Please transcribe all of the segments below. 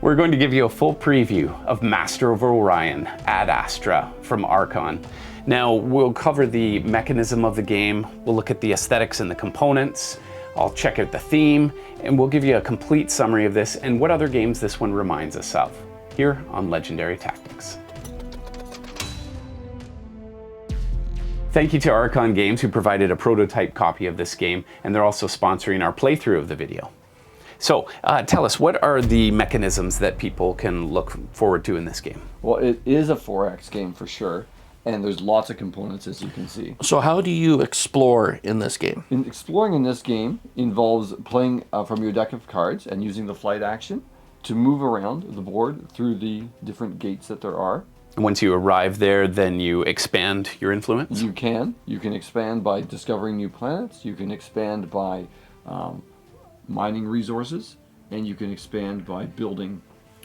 We're going to give you a full preview of Master of Orion at Astra from Archon. Now, we'll cover the mechanism of the game, we'll look at the aesthetics and the components, I'll check out the theme, and we'll give you a complete summary of this and what other games this one reminds us of, here on Legendary Tactics. Thank you to Archon Games, who provided a prototype copy of this game, and they're also sponsoring our playthrough of the video. So tell us, what are the mechanisms that people can look forward to in this game? Well, it is a 4X game for sure, and there's lots of components, as you can see. So how do you explore in this game? Exploring in this game involves playing from your deck of cards and using the flight action to move around the board through the different gates that there are. And once you arrive there, then you expand your influence? You can expand by discovering new planets, you can expand by mining resources, and you can expand by building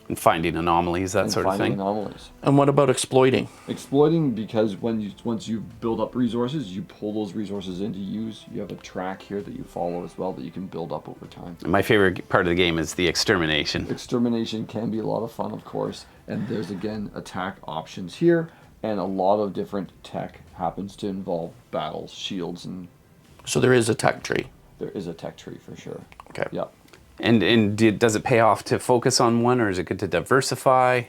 and finding anomalies, that sort of thing. Anomalies. And what about exploiting? Exploiting, because once you build up resources, you pull those resources in to use. You have a track here that you follow as well that you can build up over time. My favorite part of the game is the extermination. Extermination can be a lot of fun, of course, and there's again attack options here, and a lot of different tech happens to involve battles, shields, and... So there is a tech tree. There is a tech tree for sure. Okay. Yeah. And does it pay off to focus on one, or is it good to diversify?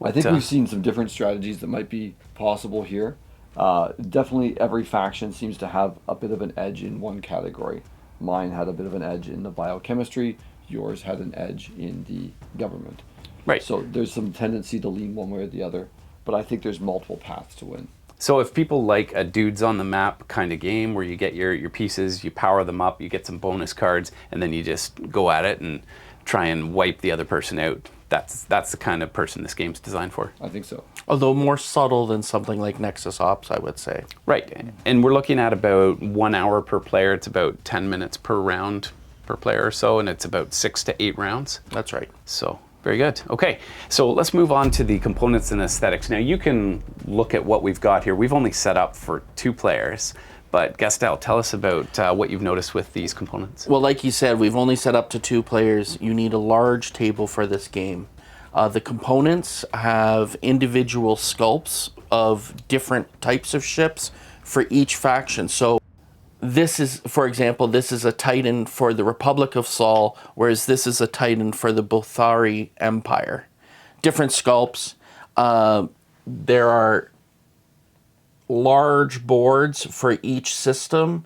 I think we've seen some different strategies that might be possible here. Definitely every faction seems to have a bit of an edge in one category. Mine had a bit of an edge in the biochemistry. Yours had an edge in the government. Right. So there's some tendency to lean one way or the other, but I think there's multiple paths to win. So if people like a dudes on the map kind of game where you get your pieces, you power them up, you get some bonus cards, and then you just go at it and try and wipe the other person out, that's the kind of person this game's designed for. I think so. Although more subtle than something like Nexus Ops, I would say. Right, and we're looking at about 1 hour per player. It's about 10 minutes per round per player or so, and it's about 6 to 8 rounds. That's right. So, very good. Okay, so let's move on to the components and aesthetics. Now you can look at what we've got here. We've only set up for 2 players, but Gastel, tell us about what you've noticed with these components. Well, like you said, we've only set up to 2 players. You need a large table for this game. The components have individual sculpts of different types of ships for each faction. So this is, for example, this is a Titan for the Republic of Sol, whereas this is a Titan for the Bothari Empire. Different sculpts. There are large boards for each system,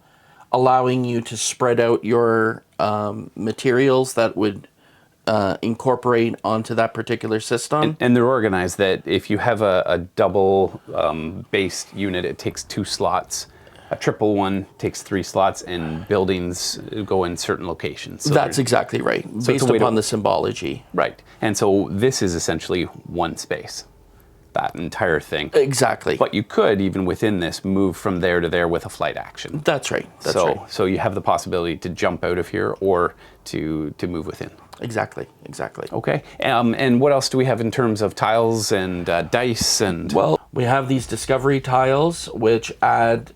allowing you to spread out your materials that would incorporate onto that particular system. And they're organized that if you have a double based unit, it takes 2 slots. A triple one takes 3 slots, and buildings go in certain locations. So that's exactly right, so based upon the symbology. Right, and so this is essentially one space, that entire thing. Exactly. But you could, even within this, move from there to there with a flight action. That's right, that's right. So you have the possibility to jump out of here or to move within. Exactly, exactly. Okay, and what else do we have in terms of tiles and dice and... Well, we have these discovery tiles, which add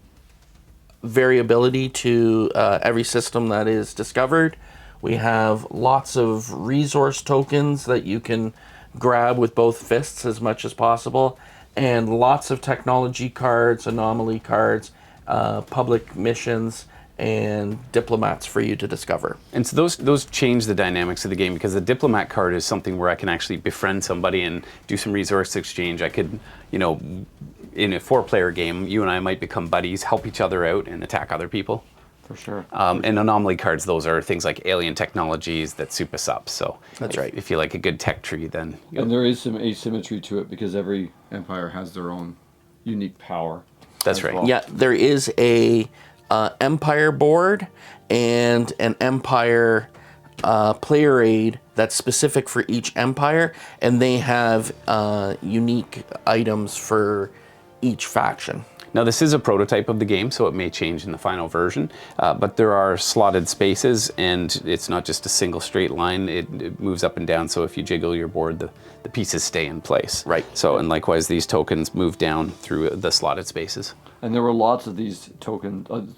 variability to every system that is discovered. We have lots of resource tokens that you can grab with both fists as much as possible, and lots of technology cards, anomaly cards, public missions, and diplomats for you to discover. And so those change the dynamics of the game, because the diplomat card is something where I can actually befriend somebody and do some resource exchange. I could, in a 4-player game, you and I might become buddies, help each other out, and attack other people. For sure. And anomaly cards, those are things like alien technologies that soup us up. So that's right. If you like a good tech tree, then... And there is some asymmetry to it, because every empire has their own unique power. That's right. Well. Yeah, there is a empire board and an empire player aid that's specific for each empire, and they have unique items for each faction. Now this is a prototype of the game, so it may change in the final version, but there are slotted spaces, and it's not just a single straight line. It moves up and down, so if you jiggle your board, the pieces stay in place. Right. So, and likewise, these tokens move down through the slotted spaces. And there were lots of these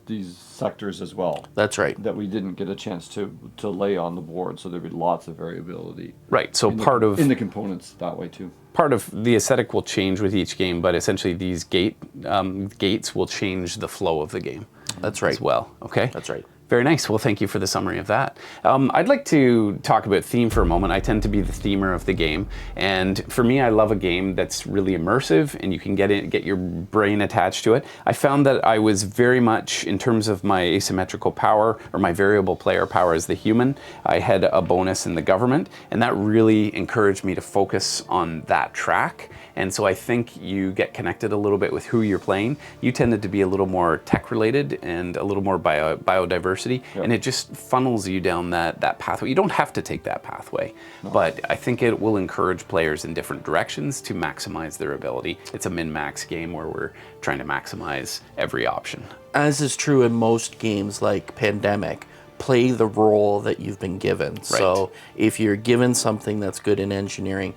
these sectors as well. That's right. That we didn't get a chance to lay on the board, so there'd be lots of variability. Right. So in the components that way too. Part of the aesthetic will change with each game, but essentially these gates will change the flow of the game. That's right. As well. Okay. That's right. Very nice. Well, thank you for the summary of that. I'd like to talk about theme for a moment. I tend to be the themer of the game, and for me, I love a game that's really immersive, and you can get your brain attached to it. I found that I was very much, in terms of my asymmetrical power or my variable player power as the human, I had a bonus in the government, and that really encouraged me to focus on that track. And so I think you get connected a little bit with who you're playing. You tended to be a little more tech related and a little more biodiversity, Yep. and it just funnels you down that pathway. You don't have to take that pathway, but I think it will encourage players in different directions to maximize their ability. It's a min-max game where we're trying to maximize every option. As is true in most games like Pandemic, play the role that you've been given. Right. So if you're given something that's good in engineering,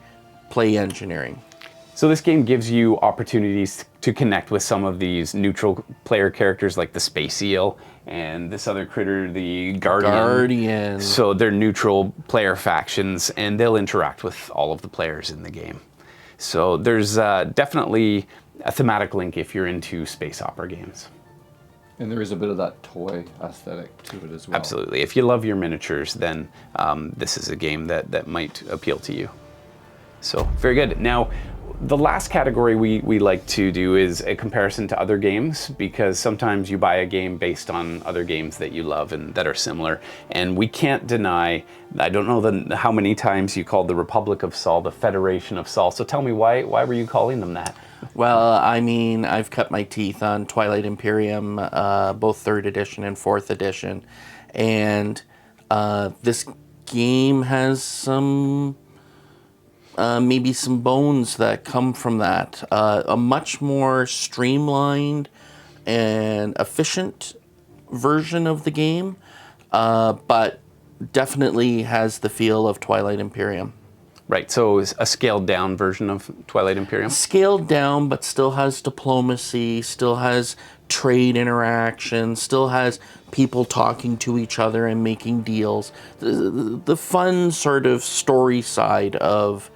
play engineering. So this game gives you opportunities to connect with some of these neutral player characters like the space eel and this other critter, the guardian. So they're neutral player factions, and they'll interact with all of the players in the game. So there's definitely a thematic link if you're into space opera games. And there is a bit of that toy aesthetic to it as well. Absolutely. If you love your miniatures, then this is a game that might appeal to you. So very good. Now, the last category we like to do is a comparison to other games, because sometimes you buy a game based on other games that you love and that are similar. And we can't deny, I don't know how many times you called the Republic of Sol the Federation of Sol. So tell me, why were you calling them that? Well, I mean, I've cut my teeth on Twilight Imperium, both 3rd edition and 4th edition. And this game has some... maybe some bones that come from that. A much more streamlined and efficient version of the game, but definitely has the feel of Twilight Imperium. Right, so it's a scaled down version of Twilight Imperium? Scaled down, but still has diplomacy, still has trade interaction, still has people talking to each other and making deals. The fun sort of story side of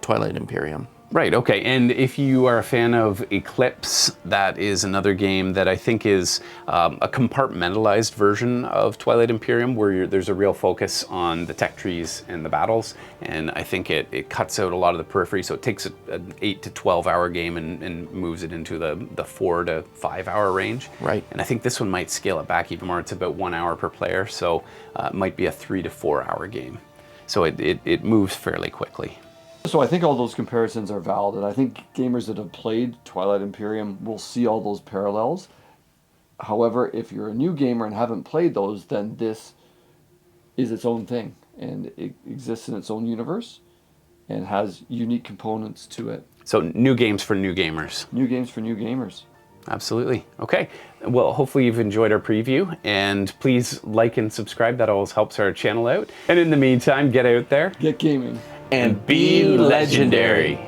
Twilight Imperium. Right, okay, and if you are a fan of Eclipse, that is another game that I think is a compartmentalized version of Twilight Imperium, where there's a real focus on the tech trees and the battles, and I think it cuts out a lot of the periphery, so it takes an 8 to 12 hour game and moves it into the 4 to 5 hour range. Right. And I think this one might scale it back even more. It's about 1 hour per player, so it might be a 3 to 4 hour game. So it moves fairly quickly. So I think all those comparisons are valid, and I think gamers that have played Twilight Imperium will see all those parallels. However, if you're a new gamer and haven't played those, then this is its own thing, and it exists in its own universe and has unique components to it. So new games for new gamers. New games for new gamers. Absolutely. Okay. Well, hopefully you've enjoyed our preview, and please like and subscribe. That always helps our channel out. And in the meantime, get out there. Get gaming. And be legendary.